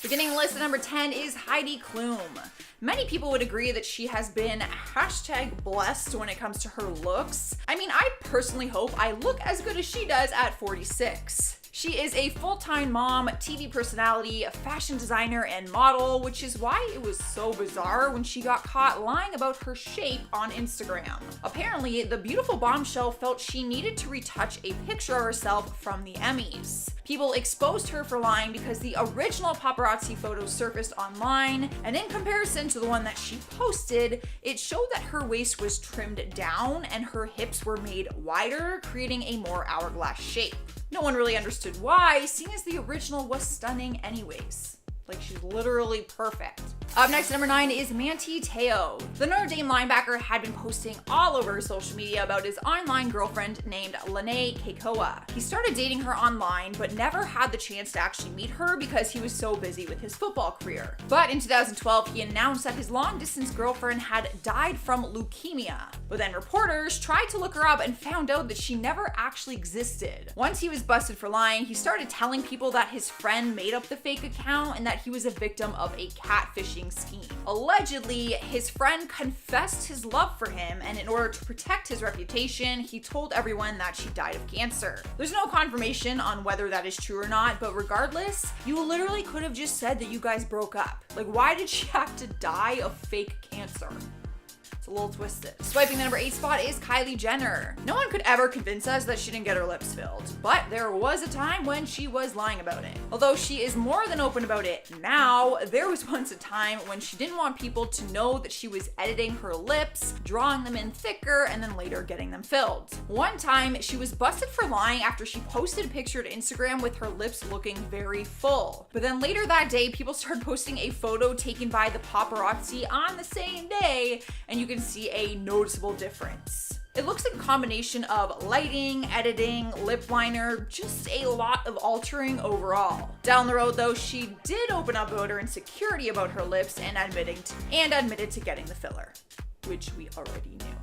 Beginning the list at number 10 is Heidi Klum. Many people would agree that she has been #blessed when it comes to her looks. I mean, I personally hope I look as good as she does at 46. She is a full-time mom, TV personality, fashion designer, and model, which is why it was so bizarre when she got caught lying about her shape on Instagram. Apparently, the beautiful bombshell felt she needed to retouch a picture of herself from the Emmys. People exposed her for lying because the original paparazzi photos surfaced online, and in comparison to the one that she posted, it showed that her waist was trimmed down and her hips were made wider, creating a more hourglass shape. No one really understood why, seeing as the original was stunning anyways. Like, she's literally perfect. Up next at number 9 is Manti Te'o. The Notre Dame linebacker had been posting all over social media about his online girlfriend named Lene Keikoa. He started dating her online, but never had the chance to actually meet her because he was so busy with his football career. But in 2012, he announced that his long-distance girlfriend had died from leukemia. But then reporters tried to look her up and found out that she never actually existed. Once he was busted for lying, he started telling people that his friend made up the fake account and that he was a victim of a catfishing scheme. Allegedly, his friend confessed his love for him, and in order to protect his reputation, he told everyone that she died of cancer. There's no confirmation on whether that is true or not, but regardless, you literally could have just said that you guys broke up. Like, why did she have to die of fake cancer? A little twisted. Swiping the number 8 spot is Kylie Jenner. No one could ever convince us that she didn't get her lips filled, but there was a time when she was lying about it. Although she is more than open about it now, there was once a time when she didn't want people to know that she was editing her lips, drawing them in thicker, and then later getting them filled. One time, she was busted for lying after she posted a picture to Instagram with her lips looking very full. But then later that day, people started posting a photo taken by the paparazzi on the same day, and you can see a noticeable difference. It looks like a combination of lighting, editing, lip liner, just a lot of altering overall. Down the road though, she did open up about her insecurity about her lips and admitted to getting the filler, which we already knew.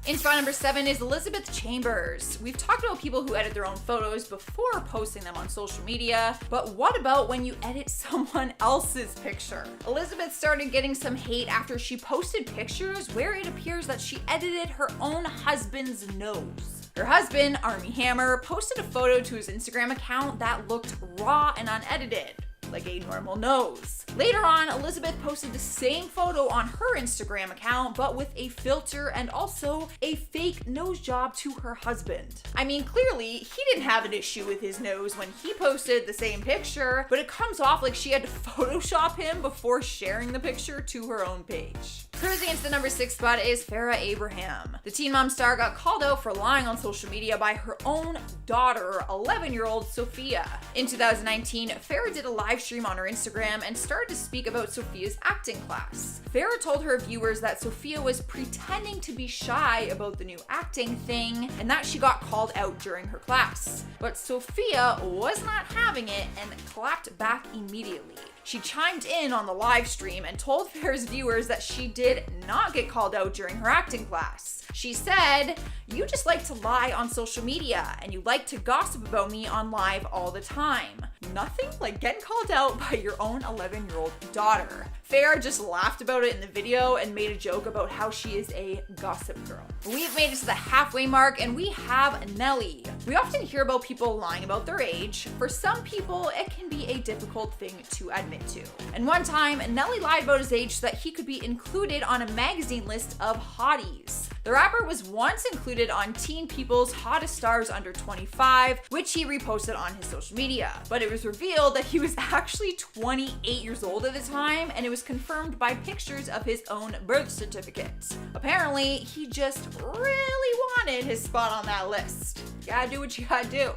In spot number 7 is Elizabeth Chambers. We've talked about people who edit their own photos before posting them on social media, but what about when you edit someone else's picture? Elizabeth started getting some hate after she posted pictures where it appears that she edited her own husband's nose. Her husband, Armie Hammer, posted a photo to his Instagram account that looked raw and unedited, like a normal nose. Later on, Elizabeth posted the same photo on her Instagram account, but with a filter and also a fake nose job to her husband. I mean, clearly, he didn't have an issue with his nose when he posted the same picture, but it comes off like she had to Photoshop him before sharing the picture to her own page. Cruising into the number 6 spot is Farrah Abraham. The Teen Mom star got called out for lying on social media by her own daughter, 11-year-old Sophia. In 2019, Farrah did a live stream on her Instagram and started to speak about Sophia's acting class. Farrah told her viewers that Sophia was pretending to be shy about the new acting thing and that she got called out during her class. But Sophia was not having it and clapped back immediately. She chimed in on the live stream and told Farrah's viewers that she did not get called out during her acting class. She said, "You just like to lie on social media and you like to gossip about me on live all the time. Nothing like getting called out by your own 11-year-old daughter." Farrah just laughed about it in the video and made a joke about how she is a gossip girl. We've made it to the halfway mark and we have Nelly. We often hear about people lying about their age. For some people, it can be a difficult thing to admit to. And one time, Nelly lied about his age so that he could be included on a magazine list of hotties. The rapper was once included on Teen People's Hottest Stars Under 25, which he reposted on his social media. But it was revealed that he was actually 28 years old at the time, and it was confirmed by pictures of his own birth certificate. Apparently, he just really wanted his spot on that list. You gotta do what you gotta do.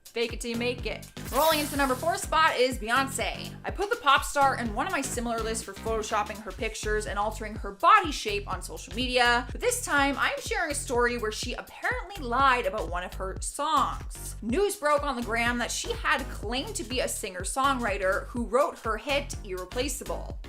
Fake it till you make it. Rolling into the number 4 spot is Beyonce. I put the pop star in one of my similar lists for photoshopping her pictures and altering her body shape on social media, but this time I'm sharing a story where she apparently lied about one of her songs. News broke on the gram that she had claimed to be a singer-songwriter who wrote her hit Irreplaceable.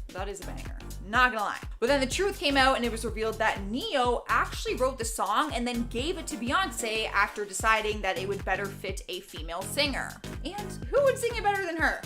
That is a banger. Not gonna lie. But then the truth came out and it was revealed that Neo actually wrote the song and then gave it to Beyonce after deciding that it would better fit a female singer. And who would sing it better than her?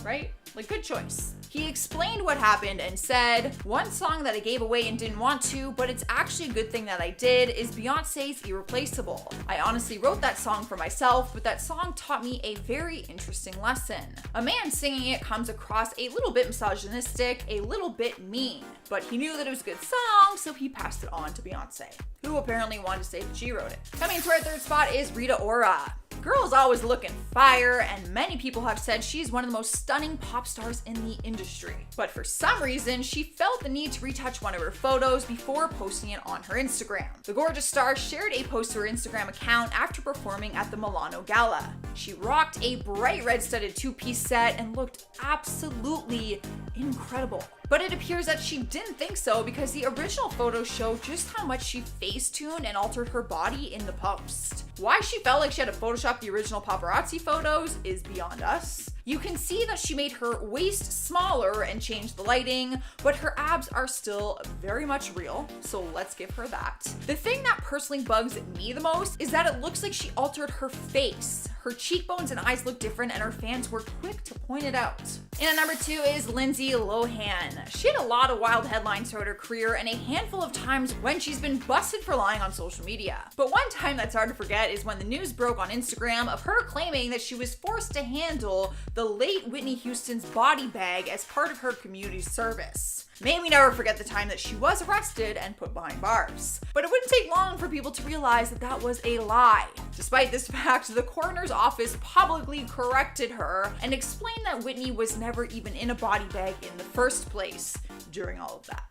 Right? Like, good choice. He explained what happened and said, "One song that I gave away and didn't want to, but it's actually a good thing that I did, is Beyonce's Irreplaceable. I honestly wrote that song for myself, but that song taught me a very interesting lesson. A man singing it comes across a little bit misogynistic, a little bit mean. But he knew that it was a good song, so he passed it on to Beyonce, who apparently wanted to say that she wrote it." Coming to our third spot is Rita Ora. Girl is always looking fire, and many people have said she's one of the most stunning pop stars in the industry. But for some reason, she felt the need to retouch one of her photos before posting it on her Instagram. The gorgeous star shared a post to her Instagram account after performing at the Milano Gala. She rocked a bright red studded two-piece set and looked absolutely incredible. But it appears that she didn't think so because the original photos show just how much she face-tuned and altered her body in the post. Why she felt like she had to Photoshop the original paparazzi photos is beyond us. You can see that she made her waist smaller and changed the lighting, but her abs are still very much real, so let's give her that. The thing that personally bugs me the most is that it looks like she altered her face. Her cheekbones and eyes look different, and her fans were quick to point it out. And at number 2 is Lindsay Lohan. She had a lot of wild headlines throughout her career and a handful of times when she's been busted for lying on social media. But one time that's hard to forget is when the news broke on Instagram of her claiming that she was forced to handle the late Whitney Houston's body bag as part of her community service. May we never forget the time that she was arrested and put behind bars. But it wouldn't take long for people to realize that that was a lie. Despite this fact, the coroner's office publicly corrected her and explained that Whitney was never even in a body bag in the first place during all of that.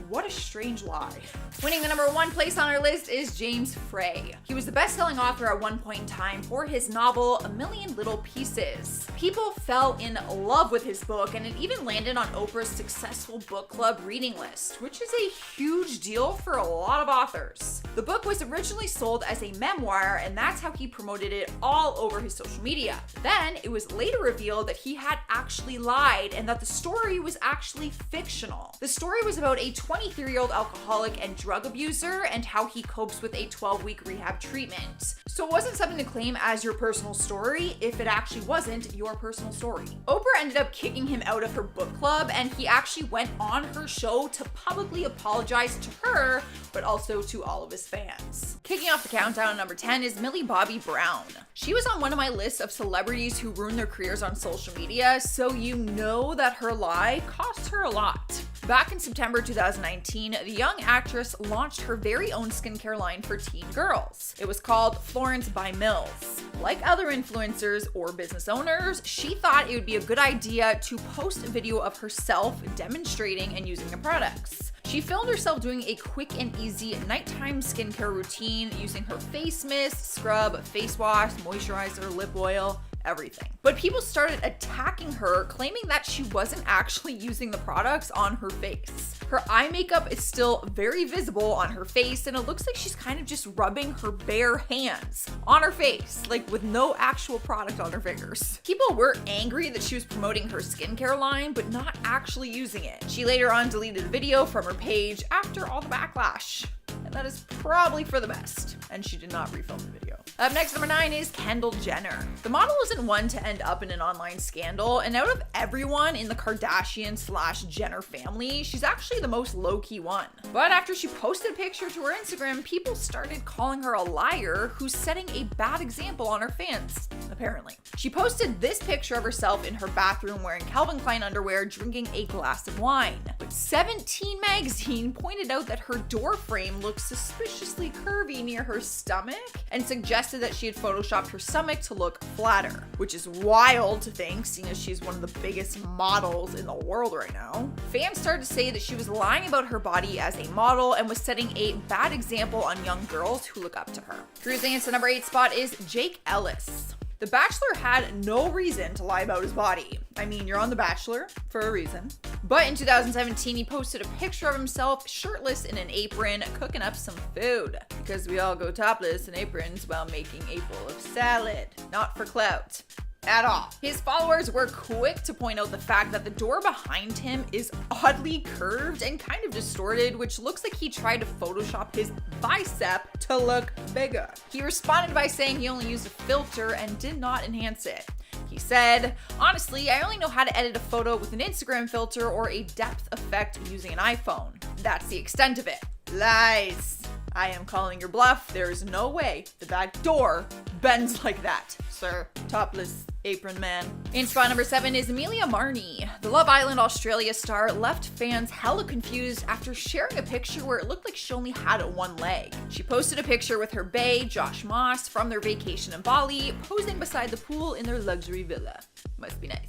What a strange lie. Winning the number 1 place on our list is James Frey. He was the best-selling author at one point in time for his novel A Million Little Pieces. People fell in love with his book, and it even landed on Oprah's successful book club reading list, which is a huge deal for a lot of authors. The book was originally sold as a memoir, and that's how he promoted it all over his social media. Then it was later revealed that he had actually lied and that the story was actually fictional. The story was about a 23-year-old alcoholic and drug abuser and how he copes with a 12-week rehab treatment. So it wasn't something to claim as your personal story if it actually wasn't your personal story. Oprah ended up kicking him out of her book club, and he actually went on her show to publicly apologize to her, but also to all of his fans. Kicking off the countdown at number 10 is Millie Bobby Brown. She was on one of my lists of celebrities who ruined their careers on social media, so you know that her lie cost her a lot. Back in September 2019, the young actress launched her very own skincare line for teen girls. It was called Florence by Mills. Like other influencers or business owners, she thought it would be a good idea to post a video of herself demonstrating and using the products. She filmed herself doing a quick and easy nighttime skincare routine using her face mist, scrub, face wash, moisturizer, lip oil, everything. But people started attacking her, claiming that she wasn't actually using the products on her face. Her eye makeup is still very visible on her face, and it looks like she's kind of just rubbing her bare hands on her face, like with no actual product on her fingers. People were angry that she was promoting her skincare line, but not actually using it. She later on deleted the video from her page after all the backlash. And that is probably for the best. And she did not refilm the video. Up next, number 9 is Kendall Jenner. The model isn't one to end up in an online scandal, and out of everyone in the Kardashian/Jenner family, she's actually the most low-key one. But after she posted a picture to her Instagram, people started calling her a liar who's setting a bad example on her fans, apparently. She posted this picture of herself in her bathroom wearing Calvin Klein underwear drinking a glass of wine. But 17 magazine pointed out that her door frame looked suspiciously curvy near her stomach and suggested that she had photoshopped her stomach to look flatter, which is wild to think, seeing as she's one of the biggest models in the world right now. Fans started to say that she was lying about her body as a model and was setting a bad example on young girls who look up to her. Cruising into the number 8 spot is Jake Ellis. The Bachelor had no reason to lie about his body. I mean, you're on The Bachelor for a reason. But in 2017, he posted a picture of himself shirtless in an apron cooking up some food. Because we all go topless in aprons while making a bowl of salad. Not for clout. at all. His followers were quick to point out the fact that the door behind him is oddly curved and kind of distorted, which looks like he tried to Photoshop his bicep to look bigger. He responded by saying he only used a filter and did not enhance it. He said, "Honestly, I only know how to edit a photo with an Instagram filter or a depth effect using an iPhone. That's the extent of it." Lies. I am calling your bluff. There is no way that door bends like that, sir. Topless apron man. In spot number 7 is Amelia Marnie. The Love Island Australia star left fans hella confused after sharing a picture where it looked like she only had one leg. She posted a picture with her bae, Josh Moss, from their vacation in Bali, posing beside the pool in their luxury villa. Must be nice.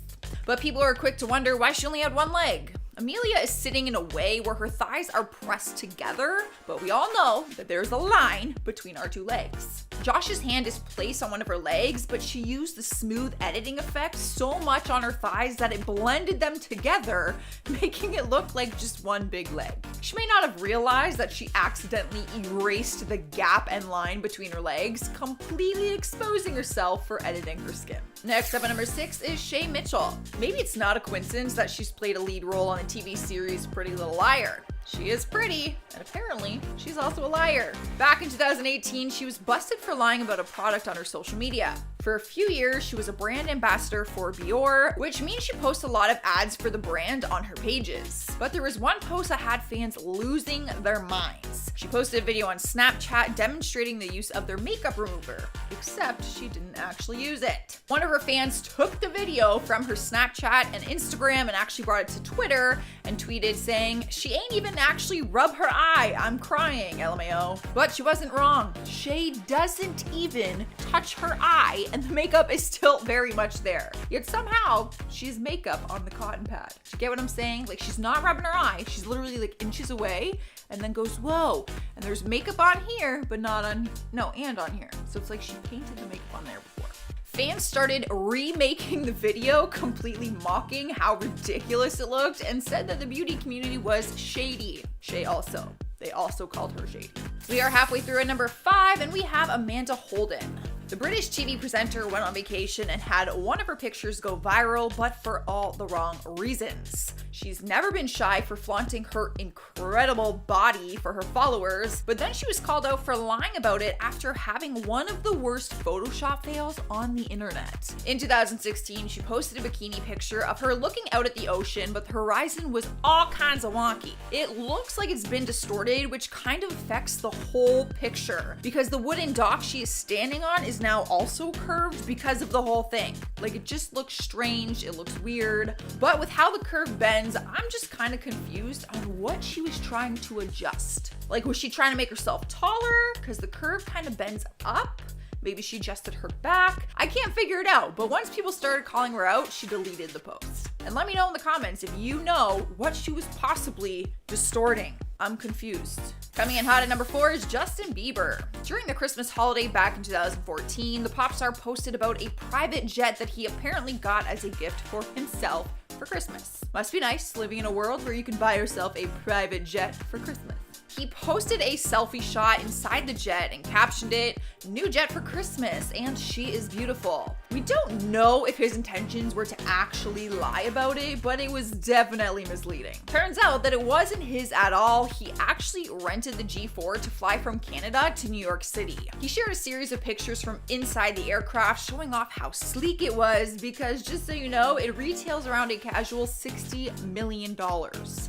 But people are quick to wonder why she only had one leg. Amelia is sitting in a way where her thighs are pressed together, but we all know that there's a line between our two legs. Josh's hand is placed on one of her legs, but she used the smooth editing effect so much on her thighs that it blended them together, making it look like just one big leg. She may not have realized that she accidentally erased the gap and line between her legs, completely exposing herself for editing her skin. Next up at number 6 is Shay Mitchell. Maybe it's not a coincidence that she's played a lead role on the TV series Pretty Little Liar. She is pretty, and apparently, she's also a liar. Back in 2018, she was busted for lying about a product on her social media. For a few years, she was a brand ambassador for Biore, which means she posts a lot of ads for the brand on her pages. But there was one post that had fans losing their minds. She posted a video on Snapchat demonstrating the use of their makeup remover, except she didn't actually use it. One of her fans took the video from her Snapchat and Instagram and actually brought it to Twitter and tweeted saying, "She ain't even actually rub her eye, I'm crying, LMAO." But she wasn't wrong. Shay doesn't even touch her eye and the makeup is still very much there. Yet somehow, she has makeup on the cotton pad. Do you get what I'm saying? Like, she's not rubbing her eye, she's literally like inches away and then goes, whoa, and there's makeup on here, but not on, no, and on here. So it's like she painted the makeup on there before. Fans started remaking the video, completely mocking how ridiculous it looked, and said that the beauty community was shady. They also called her shady. We are halfway through at number 5, and we have Amanda Holden. The British TV presenter went on vacation and had one of her pictures go viral, but for all the wrong reasons. She's never been shy for flaunting her incredible body for her followers, but then she was called out for lying about it after having one of the worst Photoshop fails on the internet. In 2016, she posted a bikini picture of her looking out at the ocean, but the horizon was all kinds of wonky. It looks like it's been distorted, which kind of affects the whole picture, because the wooden dock she is standing on is now also curved because of the whole thing. Like, it just looks strange, it looks weird, but with how the curve bends, I'm just kind of confused on what she was trying to adjust. Like, was she trying to make herself taller? Because the curve kind of bends up. Maybe she adjusted her back. I can't figure it out, but once people started calling her out, she deleted the post. And let me know in the comments if you know what she was possibly distorting. I'm confused. Coming in hot at number 4 is Justin Bieber. During the Christmas holiday back in 2014, the pop star posted about a private jet that he apparently got as a gift for himself for Christmas. Must be nice living in a world where you can buy yourself a private jet for Christmas. He posted a selfie shot inside the jet and captioned it, "New jet for Christmas, and she is beautiful." We don't know if his intentions were to actually lie about it, but it was definitely misleading. Turns out that it wasn't his at all. He actually rented the G4 to fly from Canada to New York City. He shared a series of pictures from inside the aircraft showing off how sleek it was because, just so you know, it retails around a casual $60 million.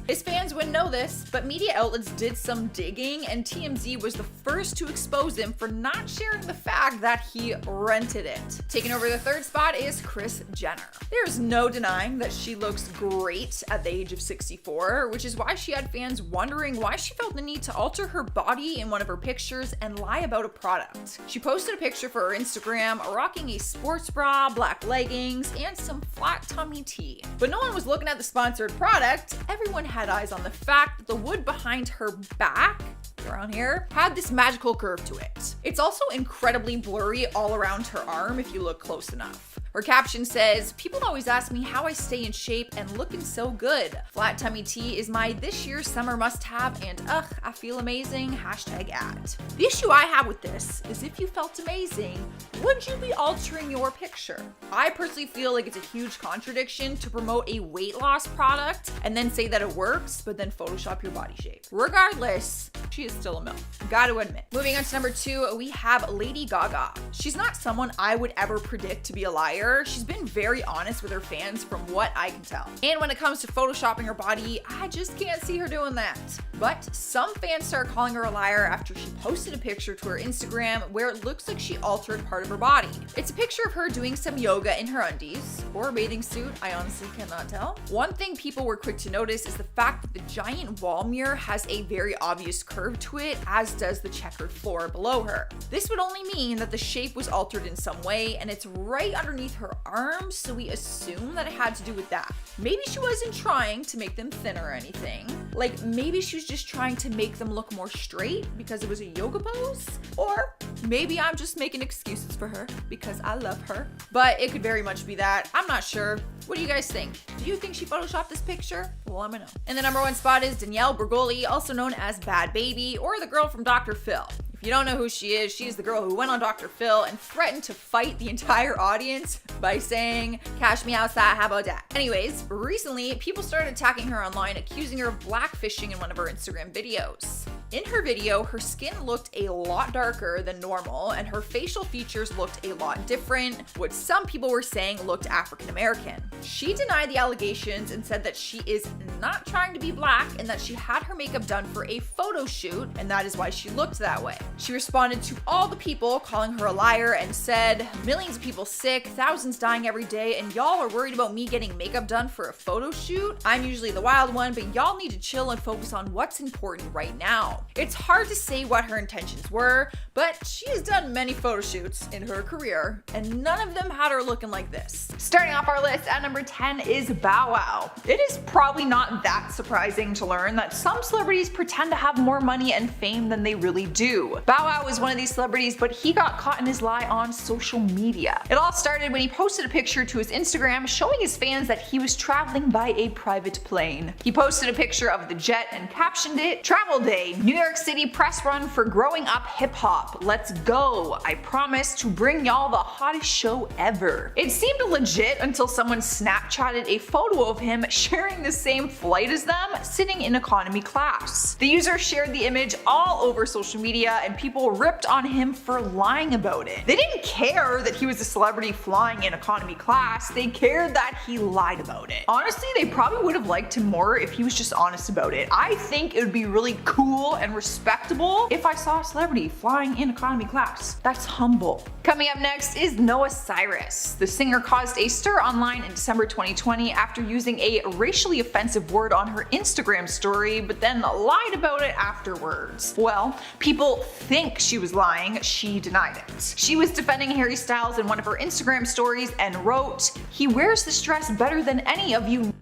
His fans wouldn't know this, but media outlets did some digging, and TMZ was the first to expose him for not sharing the fact that he rented it. Taking over the third spot is Kris Jenner. There's no denying that she looks great at the age of 64, which is why she had fans wondering why she felt the need to alter her body in one of her pictures and lie about a product. She posted a picture for her Instagram rocking a sports bra, black leggings, and some flat tummy tea. But no one was looking at the sponsored product. Everyone had eyes on the fact that the wood behind her back, around here, had this magical curve to it. It's also incredibly blurry all around her arm if you look close enough. Her caption says, "People always ask me how I stay in shape and looking so good. Flat tummy tea is my this year's summer must-have, and I feel amazing, #ad." The issue I have with this is if you felt amazing, would you be altering your picture? I personally feel like it's a huge contradiction to promote a weight loss product and then say that it works, but then Photoshop your body shape. Regardless, she is still a MILF. Gotta admit. Moving on to number 2, we have Lady Gaga. She's not someone I would ever predict to be a liar. She's been very honest with her fans from what I can tell. And when it comes to photoshopping her body, I just can't see her doing that. But some fans start calling her a liar after she posted a picture to her Instagram where it looks like she altered part of her body. It's a picture of her doing some yoga in her undies, or a bathing suit, I honestly cannot tell. One thing people were quick to notice is the fact that the giant wall mirror has a very obvious curve to it, as does the checkered floor below her. This would only mean that the shape was altered in some way, and it's right underneath her arms, so we assume that it had to do with that. Maybe she wasn't trying to make them thinner or anything. Like, maybe she was just trying to make them look more straight because it was a yoga pose? Or maybe I'm just making excuses for her because I love her. But it could very much be that. I'm not sure. What do you guys think? Do you think she photoshopped this picture? Well, let me know. And the number 1 spot is Danielle Bregoli, also known as Bad Baby, or the girl from Dr. Phil. If you don't know who she is the girl who went on Dr. Phil and threatened to fight the entire audience by saying, "Cash me outside, how about that?" Anyways, recently, people started attacking her online, accusing her of blackfishing in one of her Instagram videos. In her video, her skin looked a lot darker than normal, and her facial features looked a lot different, what some people were saying looked African American. She denied the allegations and said that she is not trying to be black and that she had her makeup done for a photo shoot, and that is why she looked that way. She responded to all the people calling her a liar and said, "Millions of people sick, thousands dying every day, and y'all are worried about me getting makeup done for a photo shoot? I'm usually the wild one, but y'all need to chill and focus on what's important right now." It's hard to say what her intentions were, but she has done many photo shoots in her career, and none of them had her looking like this. Starting off our list at number 10 is Bow Wow. It is probably not that surprising to learn that some celebrities pretend to have more money and fame than they really do. Bow Wow was one of these celebrities, but he got caught in his lie on social media. It all started when he posted a picture to his Instagram showing his fans that he was traveling by a private plane. He posted a picture of the jet and captioned it, "Travel Day, New York City press run for growing up hip hop. Let's go. I promise to bring y'all the hottest show ever." It seemed legit until someone Snapchatted a photo of him sharing the same flight as them, sitting in economy class. The user shared the image all over social media and people ripped on him for lying about it. They didn't care that he was a celebrity flying in economy class, they cared that he lied about it. Honestly, they probably would have liked him more if he was just honest about it. I think it would be really cool and respectable if I saw a celebrity flying in economy class. That's humble. Coming up next is Noah Cyrus. The singer caused a stir online in December 2020 after using a racially offensive word on her Instagram story, but then lied about it afterwards. Well, people think she was lying, she denied it. She was defending Harry Styles in one of her Instagram stories and wrote, "He wears this dress better than any of you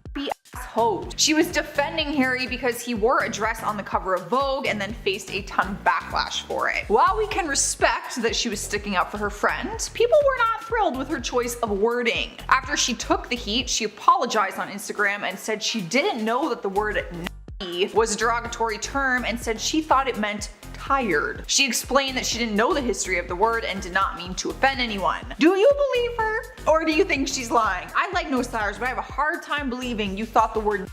hoes." She was defending Harry because he wore a dress on the cover of Vogue and then faced a ton of backlash for it. While we can respect that she was sticking up for her friend, people were not thrilled with her choice of wording. After she took the heat, she apologized on Instagram and said she didn't know that the word was a derogatory term and said she thought it meant tired. She explained that she didn't know the history of the word and did not mean to offend anyone. Do you believe her? Or do you think she's lying? I like Noah Cyrus, but I have a hard time believing you thought the word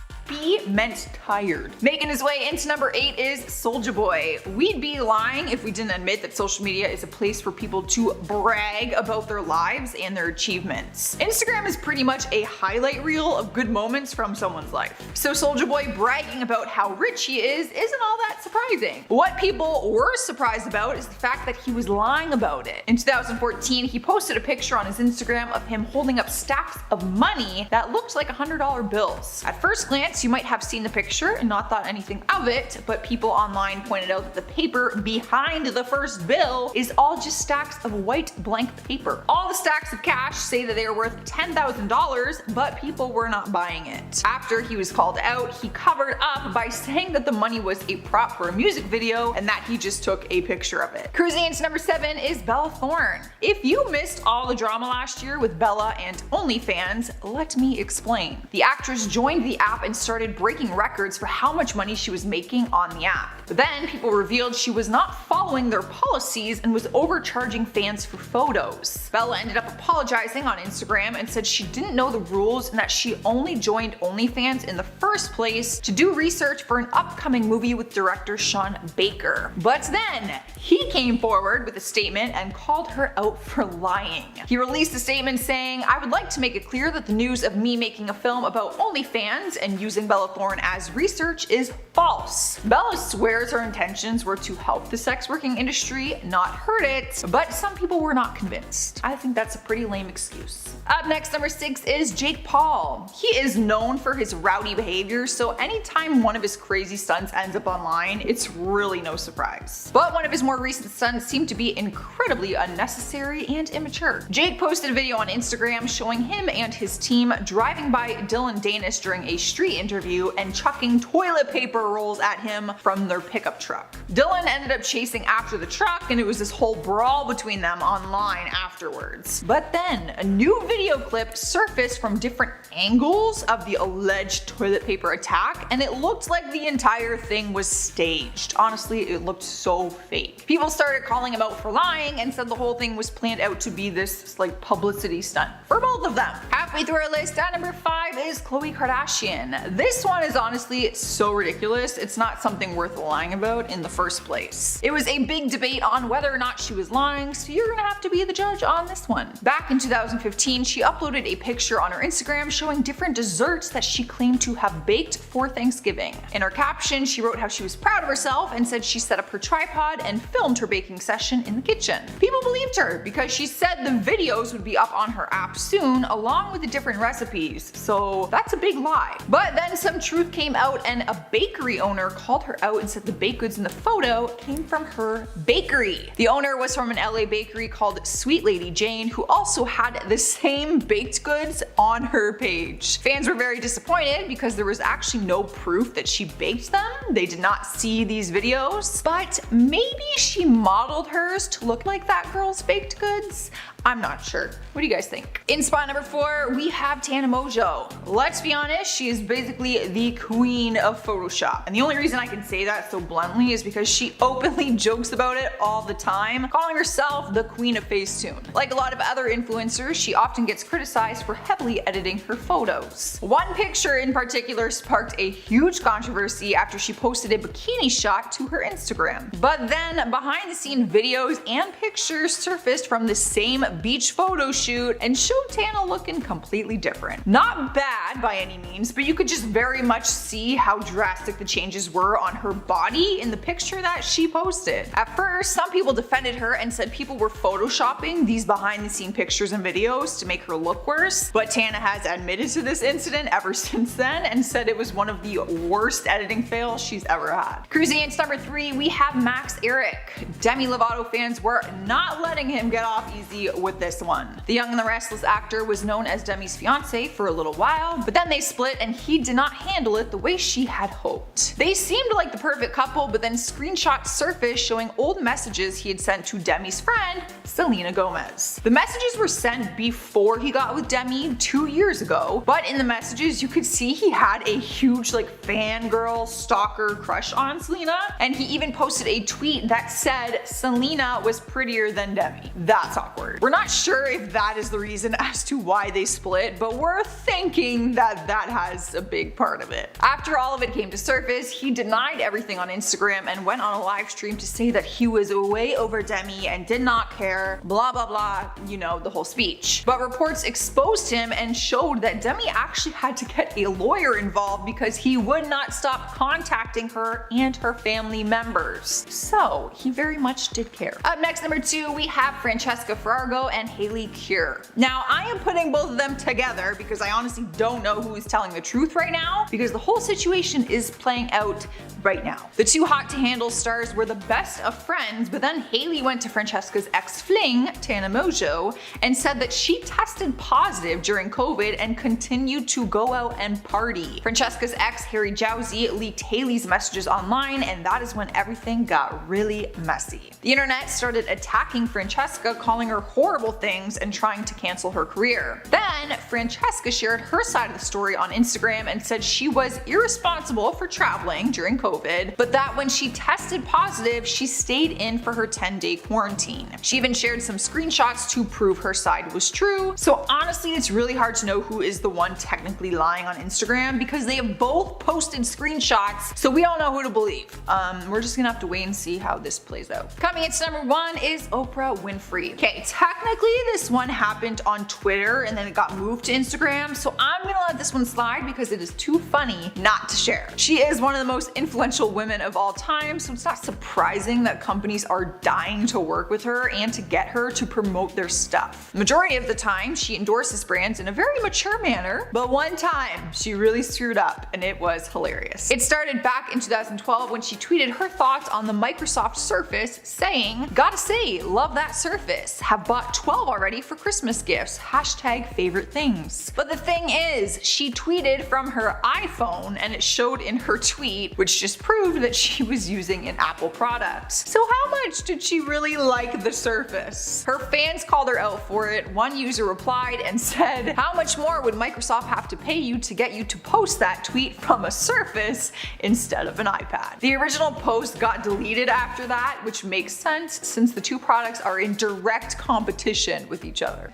meant tired. Making his way into number 8 is Soulja Boy. We'd be lying if we didn't admit that social media is a place for people to brag about their lives and their achievements. Instagram is pretty much a highlight reel of good moments from someone's life. So Soulja Boy bragging about how rich he is isn't all that surprising. What people were surprised about is the fact that he was lying about it. In 2014, he posted a picture on his Instagram of him holding up stacks of money that looked like $100 bills. At first glance, glance, you might have seen the picture and not thought anything of it, but people online pointed out that the paper behind the first bill is all just stacks of white blank paper. All the stacks of cash say that they are worth $10,000, but people were not buying it. After he was called out, he covered up by saying that the money was a prop for a music video and that he just took a picture of it. Cruising into number 7 is Bella Thorne. If you missed all the drama last year with Bella and OnlyFans, let me explain. The actress joined the app and started breaking records for how much money she was making on the app. But then people revealed she was not following their policies and was overcharging fans for photos. Bella ended up apologizing on Instagram and said she didn't know the rules and that she only joined OnlyFans in the first place to do research for an upcoming movie with director Sean Baker. But then he came forward with a statement and called her out for lying. He released a statement saying, "I would like to make it clear that the news of me making a film about OnlyFans and using Bella Thorne as research is false." Bella swears her intentions were to help the sex working industry, not hurt it, but some people were not convinced. I think that's a pretty lame excuse. Up next, number 6 is Jake Paul. He is known for his rowdy behavior, so anytime one of his crazy stunts ends up online, it's really no surprise. But one of his more recent stunts seemed to be incredibly unnecessary and immature. Jake posted a video on Instagram showing him and his team driving by Dylan Danis during a street interview and chucking toilet paper rolls at him from their pickup truck. Dylan ended up chasing after the truck and it was this whole brawl between them online afterwards. But then a new video clip surfaced from different angles of the alleged toilet paper attack and it looked like the entire thing was staged. Honestly, it looked so fake. People started calling him out for lying and said the whole thing was planned out to be this like publicity stunt for both of them. Halfway through our list, at number 5 is Khloe Kardashian. This one is honestly so ridiculous, it's not something worth lying about in the first place. It was a big debate on whether or not she was lying, so you're gonna have to be the judge on this one. Back in 2015, she uploaded a picture on her Instagram showing different desserts that she claimed to have baked for Thanksgiving. In her caption, she wrote how she was proud of herself and said she set up her tripod and filmed her baking session in the kitchen. People believed her because she said the videos would be up on her app soon along with the different recipes, so that's a big lie. But then some truth came out and a bakery owner called her out and said the baked goods in the photo came from her bakery. The owner was from an LA bakery called Sweet Lady Jane, who also had the same baked goods on her page. Fans were very disappointed because there was actually no proof that she baked them. They did not see these videos, but maybe she modeled hers to look like that girl's baked goods. I'm not sure. What do you guys think? In spot number 4, we have Tana Mongeau. Let's be honest, she is basically the queen of Photoshop. And the only reason I can say that so bluntly is because she openly jokes about it all the time, calling herself the queen of Facetune. Like a lot of other influencers, she often gets criticized for heavily editing her photos. One picture in particular sparked a huge controversy after she posted a bikini shot to her Instagram. But then behind the scene videos and pictures surfaced from the same beach photo shoot and showed Tana looking completely different. Not bad by any means, but you could just very much see how drastic the changes were on her body in the picture that she posted. At first, some people defended her and said people were photoshopping these behind the scene pictures and videos to make her look worse, but Tana has admitted to this incident ever since then and said it was one of the worst editing fails she's ever had. Cruising into number 3, we have Max Eric. Demi Lovato fans were not letting him get off easy with this one. The Young and the Restless actor was known as Demi's fiance for a little while, but then they split and he did not handle it the way she had hoped. They seemed like the perfect couple, but then screenshots surfaced showing old messages he had sent to Demi's friend, Selena Gomez. The messages were sent before he got with Demi 2 years ago, but in the messages you could see he had a huge like fangirl stalker crush on Selena, and he even posted a tweet that said Selena was prettier than Demi. That's awkward. We're not sure if that is the reason as to why they split, but we're thinking that that has a big part of it. After all of it came to surface, he denied everything on Instagram and went on a live stream to say that he was way over Demi and did not care, blah blah blah, you know, the whole speech. But reports exposed him and showed that Demi actually had to get a lawyer involved because he would not stop contacting her and her family members. So he very much did care. Up next, number 2, we have Francesca Farrago. Tenamajo and Haley Cure. Now, I am putting both of them together because I honestly don't know who is telling the truth right now, because the whole situation is playing out right now. The two hot to handle stars were the best of friends, but then Haley went to Francesca's ex-fling, Tenamajo, and said that she tested positive during COVID and continued to go out and party. Francesca's ex, Harry Jowsey, leaked Haley's messages online, and that is when everything got really messy. The internet started attacking Francesca, calling her horrible things and trying to cancel her career. Then Francesca shared her side of the story on Instagram and said she was irresponsible for traveling during COVID, but that when she tested positive, she stayed in for her 10-day quarantine. She even shared some screenshots to prove her side was true. So honestly, it's really hard to know who is the one technically lying on Instagram because they have both posted screenshots, so we don't know who to believe. We're just gonna have to wait and see how this plays out. Coming into number 1 is Oprah Winfrey. Okay, technically this one happened on Twitter and then it got moved to Instagram, so I'm gonna let this one slide because it is too funny not to share. She is one of the most influential women of all time, so it's not surprising that companies are dying to work with her and to get her to promote their stuff. Majority of the time, she endorses brands in a very mature manner, but one time she really screwed up and it was hilarious. It started back in 2012 when she tweeted her thoughts on the Microsoft Surface, saying, "Gotta say, love that Surface. Have bought 12 already for Christmas gifts. Hashtag favorite things." But the thing is, she tweeted from her iPhone and it showed in her tweet, which just proved that she was using an Apple product. So how much did she really like the Surface? Her fans called her out for it. One user replied and said, "How much more would Microsoft have to pay you to get you to post that tweet from a Surface instead of an iPad?" The original post got deleted after that, which makes sense since the two products are in direct competition with each other.